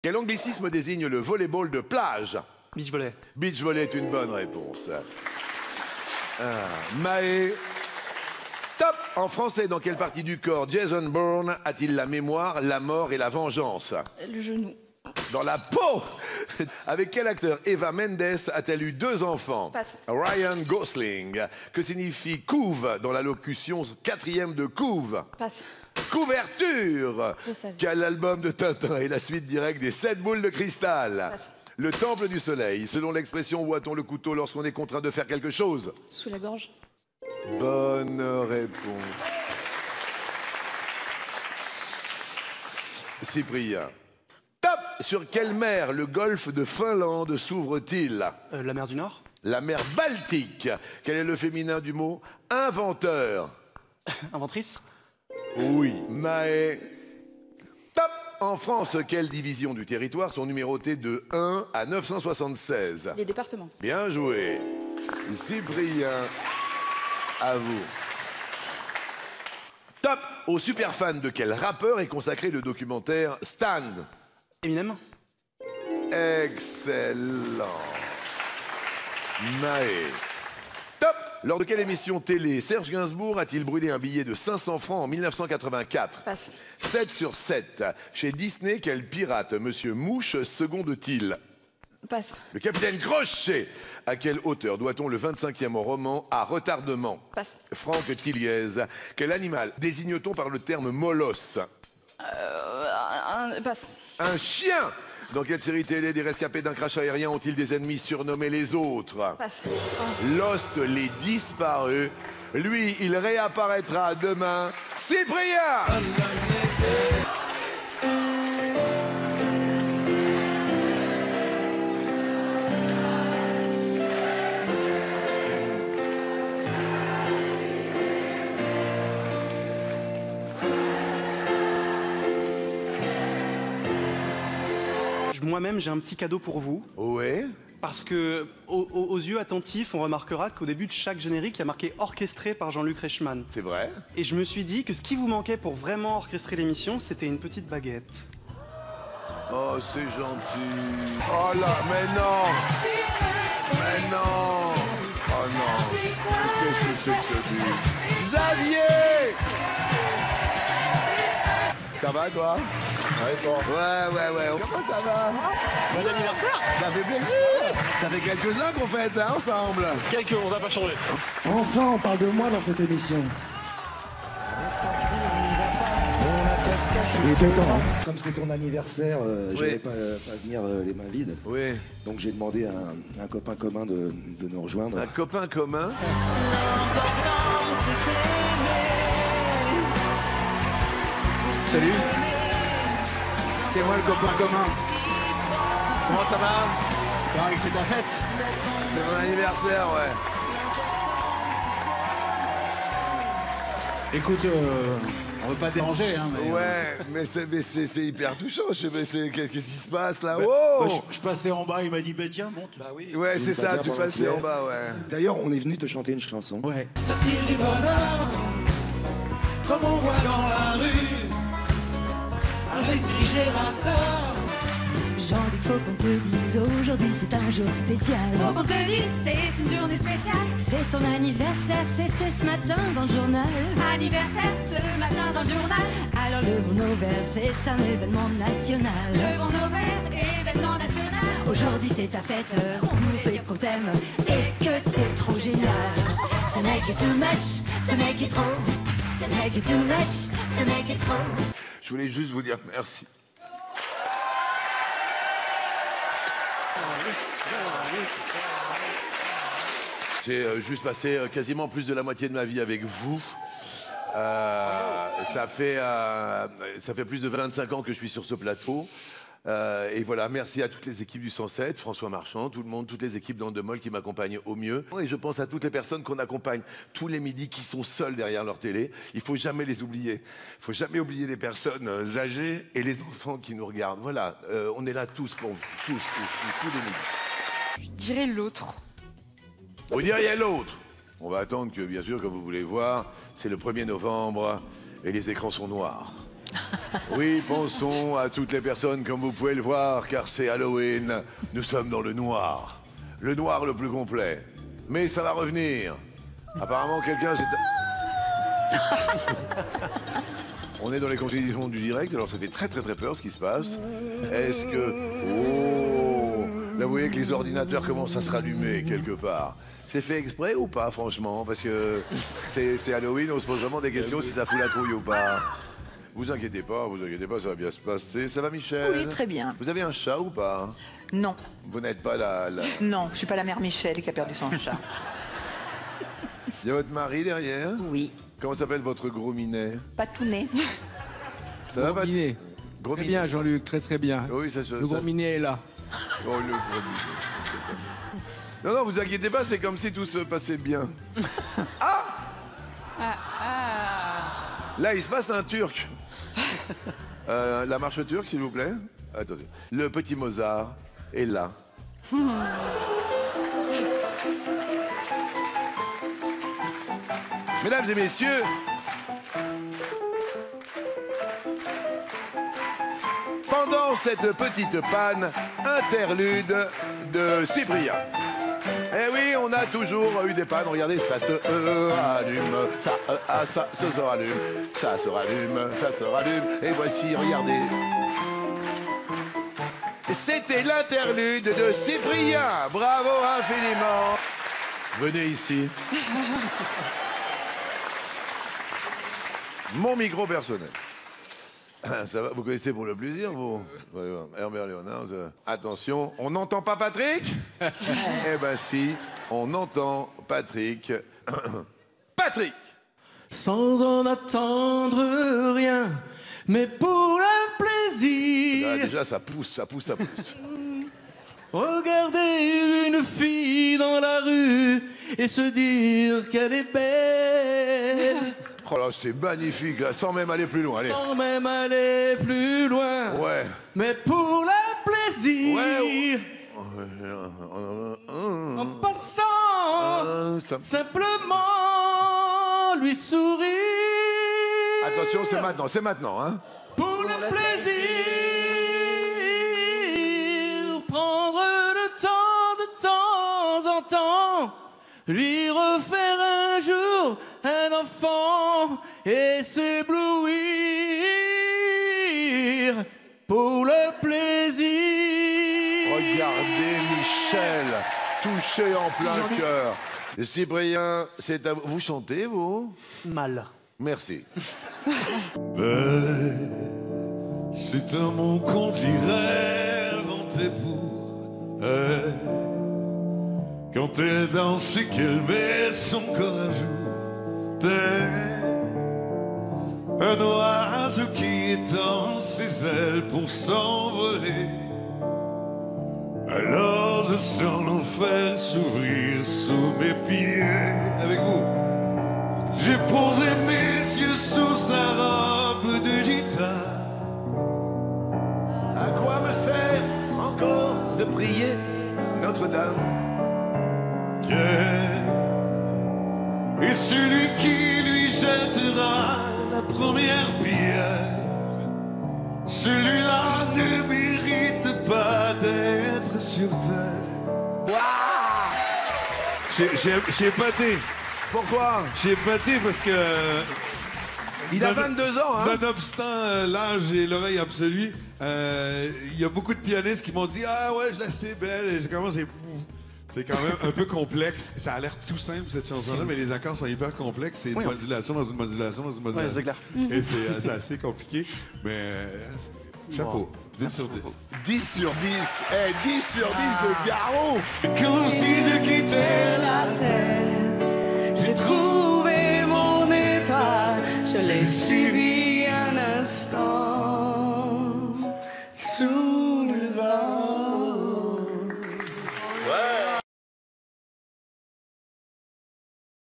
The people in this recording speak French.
Quel anglicisme désigne le volleyball de plage? Beach volley. Beach volley est une bonne réponse. Maë. Top! En français, dans quelle partie du corps Jason Bourne a-t-il la mémoire, la mort et la vengeance? Le genou. Dans la peau! Avec quel acteur Eva Mendes a-t-elle eu 2 enfants? Passe. Ryan Gosling. Que signifie couve dans la locution 4e de couve? Passe. Couverture! Je savais. Quel album de Tintin est la suite directe des 7 boules de cristal? Passe. Le temple du soleil. Selon l'expression, où a-t-on le couteau lorsqu'on est contraint de faire quelque chose? Sous la gorge. Bonne réponse. Cyprien. Top! Sur quelle mer le golfe de Finlande s'ouvre-t-il? La mer du Nord. La mer Baltique. Quel est le féminin du mot inventeur? Inventrice. Oui. Maë. Top! En France, quelles divisions du territoire sont numérotées de 1 à 976? Les départements. Bien joué. Cyprien, à vous. Top! Aux superfans de quel rappeur est consacré le documentaire Stan? Eminem. Excellent. Maë. Top! Lors de quelle émission télé Serge Gainsbourg a-t-il brûlé un billet de 500 francs en 1984? Passe. 7 sur 7. Chez Disney, quel pirate Monsieur Mouche seconde-t-il? Passe. Le capitaine Crochet. À quel auteur doit-on le 25e roman à retardement? Passe. Franck Tilliez. Quel animal désigne-t-on par le terme molosse? Passe. Un chien. Dans quelle série télé des rescapés d'un crash aérien ont-ils des ennemis surnommés les autres? Passe. Lost, les disparus. Lui, il réapparaîtra demain. Cyprien! Moi-même, j'ai un petit cadeau pour vous. Ouais. Parce que, aux yeux attentifs, on remarquera qu'au début de chaque générique, il y a marqué orchestré par Jean-Luc Reichmann. C'est vrai. Et je me suis dit que ce qui vous manquait pour vraiment orchestrer l'émission, c'était une petite baguette. Oh, c'est gentil. Oh là, mais non! Mais non! Oh non! Qu'est-ce que c'est que ce but? Xavier! Ça va, toi? Ouais, toi? Ouais. Comment ça va? Bon anniversaire! Ça fait plaisir! Ça fait quelques-uns qu'on fête, hein, ensemble! Quelques, on n'a pas changé. Enfin, on parle de moi dans cette émission. Il était temps, hein. Comme c'est ton anniversaire, je n'allais pas venir les mains vides. Oui. Donc j'ai demandé à un copain commun de nous rejoindre. Un copain commun? Salut, c'est moi le copain commun. Comment ça va? Il paraît que c'est ta fête. C'est mon anniversaire, ouais. Écoute, on veut pas te déranger, hein. Mais, Ouais, mais c'est hyper touchant. Je sais pas, qu'est-ce qui se passe là? bah, Oh! bah, je passais en bas, il m'a dit, bah tiens, monte. Bah oui. Ouais, c'est ça, tu passais en bas, ouais. D'ailleurs, on est venu te chanter une chanson. Ouais. Style du bonheur, comme on voit dans la rue, avec Frigérateur. Jean-Luc, faut qu'on te dise, aujourd'hui c'est un jour spécial. Faut qu'on te dise, c'est une journée spéciale. C'est ton anniversaire, c'était ce matin dans le journal. Anniversaire ce matin dans le journal. Alors levons nos verres, c'est un événement national. Levons nos verres, événement national. Aujourd'hui c'est ta fête, on peut dire qu'on t'aime et que t'es trop génial. Ce mec est too much, ce mec est trop. Ce mec est too much, ce mec est trop. Je voulais juste vous dire merci. J'ai juste passé quasiment plus de la moitié de ma vie avec vous. Ça fait plus de 25 ans que je suis sur ce plateau. Et voilà, merci à toutes les équipes du 107, François Marchand, tout le monde, toutes les équipes d'Andemol qui m'accompagnent au mieux. Et je pense à toutes les personnes qu'on accompagne tous les midis qui sont seules derrière leur télé. Il faut jamais les oublier. Il faut jamais oublier les personnes âgées et les enfants qui nous regardent. Voilà, on est là tous pour vous, tous les midis. Je dirais l'autre. Vous diriez l'autre. On va attendre que, bien sûr, comme vous voulez voir, c'est le 1er novembre et les écrans sont noirs. Oui, pensons à toutes les personnes comme vous pouvez le voir, car c'est Halloween. Nous sommes dans le noir. Le noir le plus complet. Mais ça va revenir. Apparemment, quelqu'un s'est... On est dans les conditions du direct, alors ça fait très peur ce qui se passe. Est-ce que... Oh! Là, vous voyez que les ordinateurs commencent à se rallumer quelque part. C'est fait exprès ou pas, franchement? Parce que c'est Halloween, on se pose vraiment des questions si ça fout la trouille ou pas. Vous inquiétez pas, ça va bien se passer. Ça va, Michel? Oui, très bien. Vous avez un chat ou pas? Non. Vous n'êtes pas la... Non, je suis pas la mère Michel qui a perdu son chat. Il y a votre mari derrière? Oui. Comment s'appelle votre gros minet? Patounet. Ça va, Gros minet. Gros Très minet. bien, Jean-Luc, très bien. Oui, ça... Le gros minet est là. Oh, le gros minet. Non, vous inquiétez pas, c'est comme si tout se passait bien. Ah! Là, il se passe un turc. La marche turque, s'il vous plaît. Attendez. Le petit Mozart est là. Mesdames et messieurs, pendant cette petite panne, interlude de Cyprien. Eh oui, on a toujours eu des pannes. Regardez, ça se rallume, ça se rallume, ça se rallume, ça se rallume. Et voici, regardez. C'était l'interlude de Cyprien. Bravo infiniment. Venez ici. Mon micro personnel. Ça va, vous connaissez pour le plaisir, vous? Herbert Léonard, attention, on n'entend pas Patrick? Eh ben si, on entend Patrick. Patrick! Sans en attendre rien, mais pour le plaisir. Là, déjà, ça pousse. Regarder une fille dans la rue et se dire qu'elle est belle. Oh là, c'est magnifique, là, sans même aller plus loin, allez. Sans même aller plus loin. Ouais. Mais pour le plaisir. Ouais. En passant, simplement lui sourire. Attention, c'est maintenant, hein. Pour le plaisir, prendre le temps de temps en temps, lui refaire un jour un enfant et s'éblouir pour le plaisir. Regardez Michel, touché en plein cœur. Cyprien, c'est à vous. Vous chantez, vous? Mal. Merci. C'est un mot qu'on dirait inventé pour elle. Quand elle danse et qu'elle met son corps à jour, t'es un oiseau qui étend ses ailes pour s'envoler. Alors je sens l'enfer s'ouvrir sous mes pieds. Avec vous, j'ai posé mes yeux sous sa robe de guitare. À quoi me sert encore de prier Notre-Dame? Et celui qui lui jettera la première pierre, celui-là ne mérite pas d'être sur terre. J'ai épaté. Pourquoi? J'ai épaté parce que... Il a 22 ans, hein? Nonobstant l'âge et l'oreille absolue, il y a beaucoup de pianistes qui m'ont dit « Ah ouais, je la sais belle. » Et j'ai commencé... C'est quand même un peu complexe. Ça a l'air tout simple, cette chanson-là, mais les accords sont hyper complexes. C'est une modulation dans une modulation dans une modulation. Ouais, c'est clair. Et c'est assez compliqué, mais chapeau. 10 sur 10. 10 sur 10. Eh, 10 sur 10 de Garou. Comme si je quittais la terre.